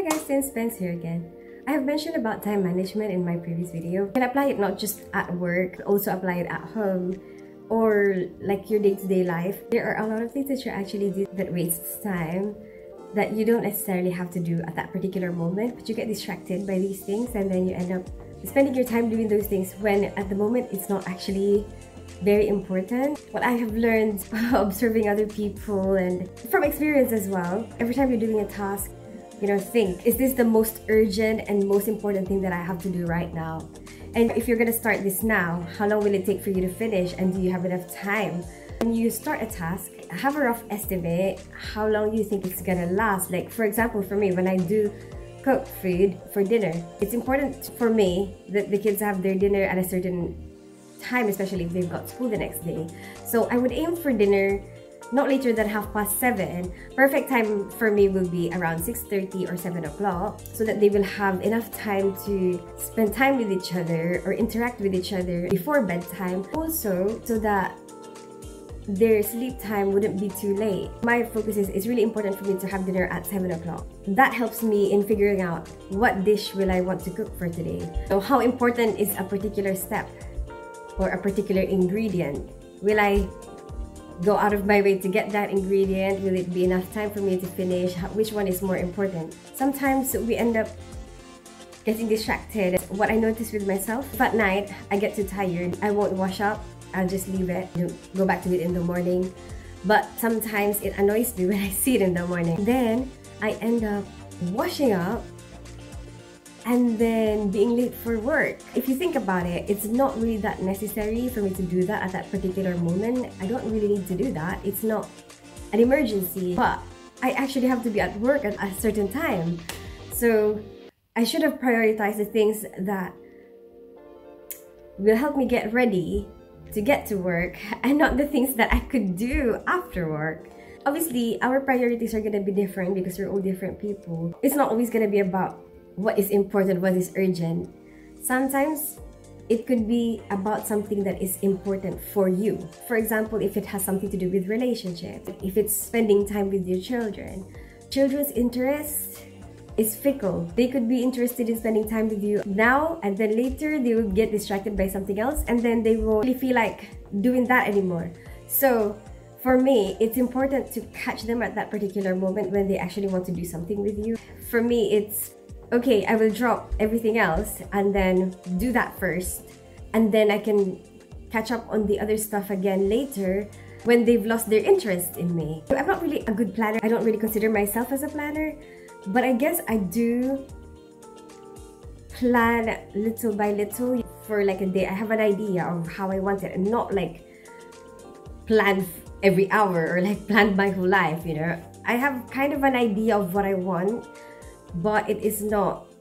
Hi guys, Since Spence here again. I have mentioned about time management in my previous video. You can apply it not just at work, but also apply it at home or like your day-to-day life. There are a lot of things that you actually do that wastes time that you don't necessarily have to do at that particular moment, but you get distracted by these things and then you end up spending your time doing those things when at the moment it's not actually very important. What I have learned observing other people and from experience as well, every time you're doing a task, think, is this the most urgent and most important thing that I have to do right now? And if you're gonna start this now, how long will it take for you to finish, and do you have enough time? When you start a task, have a rough estimate how long you think it's gonna last. Like for example, for me, when I do cook food for dinner, it's important for me that the kids have their dinner at a certain time, especially if they've got school the next day. So I would aim for dinner not later than 7:30. Perfect time for me will be around 6:30 or 7 o'clock, so that they will have enough time to spend time with each other or interact with each other before bedtime. Also, so that their sleep time wouldn't be too late. My focus is it's really important for me to have dinner at 7 o'clock. That helps me in figuring out what dish will I want to cook for today. So how important is a particular step or a particular ingredient? Will I go out of my way to get that ingredient? Will it be enough time for me to finish? Which one is more important? Sometimes we end up getting distracted. What I notice with myself, if at night I get too tired, I won't wash up. I'll just leave it, go back to it in the morning. But sometimes it annoys me when I see it in the morning. Then I end up washing up and then being late for work. If you think about it, it's not really that necessary for me to do that at that particular moment. I don't really need to do that. It's not an emergency, but I actually have to be at work at a certain time. So I should have prioritized the things that will help me get ready to get to work and not the things that I could do after work. Obviously, our priorities are gonna be different because we're all different people. It's not always gonna be about what is important, what is urgent. Sometimes it could be about something that is important for you. For example, if it has something to do with relationships, if it's spending time with your children. Children's interest is fickle. They could be interested in spending time with you now, and then later they will get distracted by something else, and then they won't really feel like doing that anymore. So for me, it's important to catch them at that particular moment when they actually want to do something with you. For me, it's okay, I will drop everything else and then do that first, and then I can catch up on the other stuff again later when they've lost their interest in me. I'm not really a good planner. I don't really consider myself as a planner, but I guess I do plan little by little for like a day. I have an idea of how I want it and not like plan every hour or like plan my whole life, I have kind of an idea of what I want, but it is not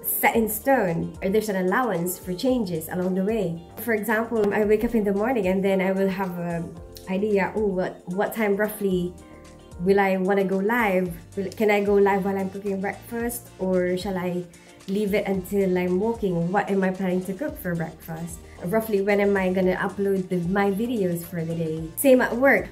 set in stone, or there's an allowance for changes along the way. For example, I wake up in the morning and then I will have an idea, what time roughly will I want to go live? Can I go live while I'm cooking breakfast, or shall I leave it until I'm walking? What am I planning to cook for breakfast? Roughly when am I gonna upload my videos for the day? Same at work.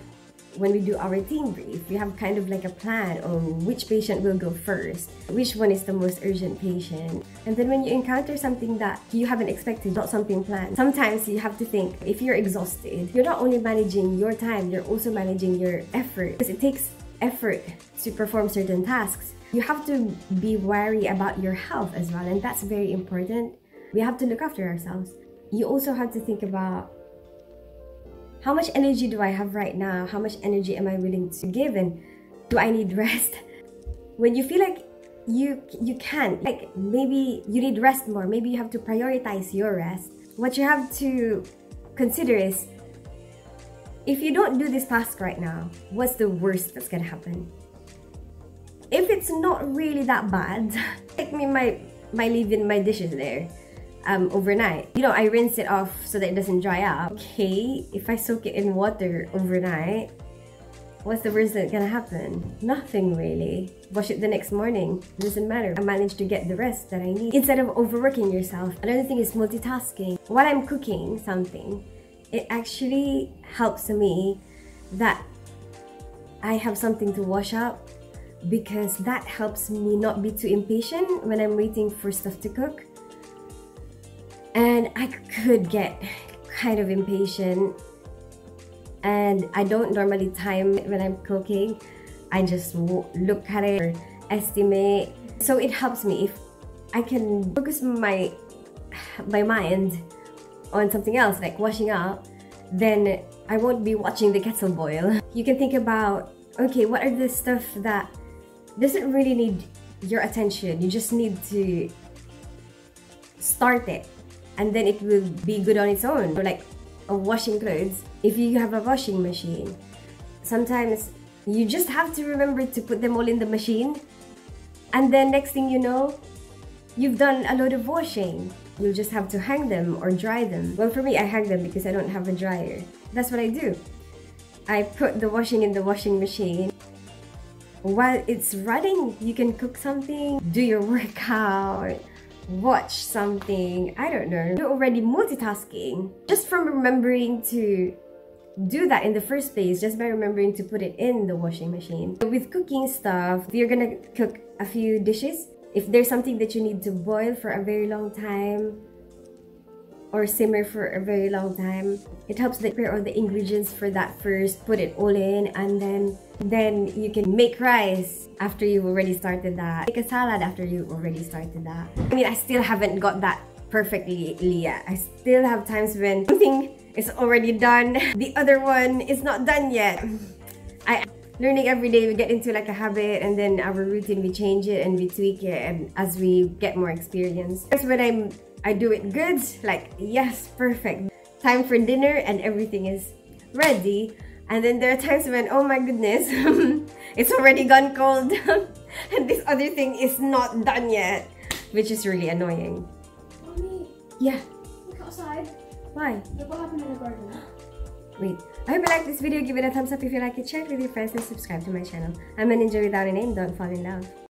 When we do our team brief, we have kind of like a plan on which patient will go first, which one is the most urgent patient. And then when you encounter something that you haven't expected, not something planned, sometimes you have to think, if you're exhausted, you're not only managing your time, you're also managing your effort. Because it takes effort to perform certain tasks. You have to be wary about your health as well, and that's very important. We have to look after ourselves. You also have to think about, how much energy do I have right now? How much energy am I willing to give? And do I need rest? When you feel like you can't, like maybe you need rest more, maybe you have to prioritize your rest. What you have to consider is, if you don't do this task right now, what's the worst that's gonna happen? If it's not really that bad, like me might leave in my dishes there overnight. I rinse it off so that it doesn't dry up. Okay, if I soak it in water overnight, what's the worst that's gonna happen? Nothing really. Wash it the next morning. It doesn't matter. I managed to get the rest that I need. Instead of overworking yourself. Another thing is multitasking. While I'm cooking something, it actually helps me that I have something to wash up, because that helps me not be too impatient when I'm waiting for stuff to cook. And I could get kind of impatient, and I don't normally time it when I'm cooking. I just look at it or estimate. So it helps me if I can focus my mind on something else, like washing up, then I won't be watching the kettle boil. You can think about, okay, what are the stuff that doesn't really need your attention? You just need to start it, and then it will be good on its own. Or like washing clothes, if you have a washing machine, sometimes you just have to remember to put them all in the machine, and then next thing you know, you've done a load of washing. You'll just have to hang them or dry them. Well, for me, I hang them because I don't have a dryer. That's what I do. I put the washing in the washing machine. While it's running, you can cook something, do your workout, watch something, I don't know. You're already multitasking just from remembering to do that in the first place, just by remembering to put it in the washing machine. With cooking stuff, if you're gonna cook a few dishes, if there's something that you need to boil for a very long time or simmer for a very long time, it helps to prepare all the ingredients for that first, put it all in, and then you can make rice after you've already started that. Make a salad after you've already started that. I mean, I still haven't got that perfectly yet. I still have times when something is already done, the other one is not done yet. Learning every day, we get into like a habit, and then our routine, we change it and we tweak it, and as we get more experience. That's when I do it good, like yes, perfect. Time for dinner and everything is ready. And then there are times when, oh my goodness, it's already gone cold and this other thing is not done yet, which is really annoying. Mommy. Yeah. Look outside. Why? Look what happened in the garden. Wait. I hope you like this video. Give it a thumbs up if you like it. Share it with your friends and subscribe to my channel. I'm a ninja without a name. Don't fall in love.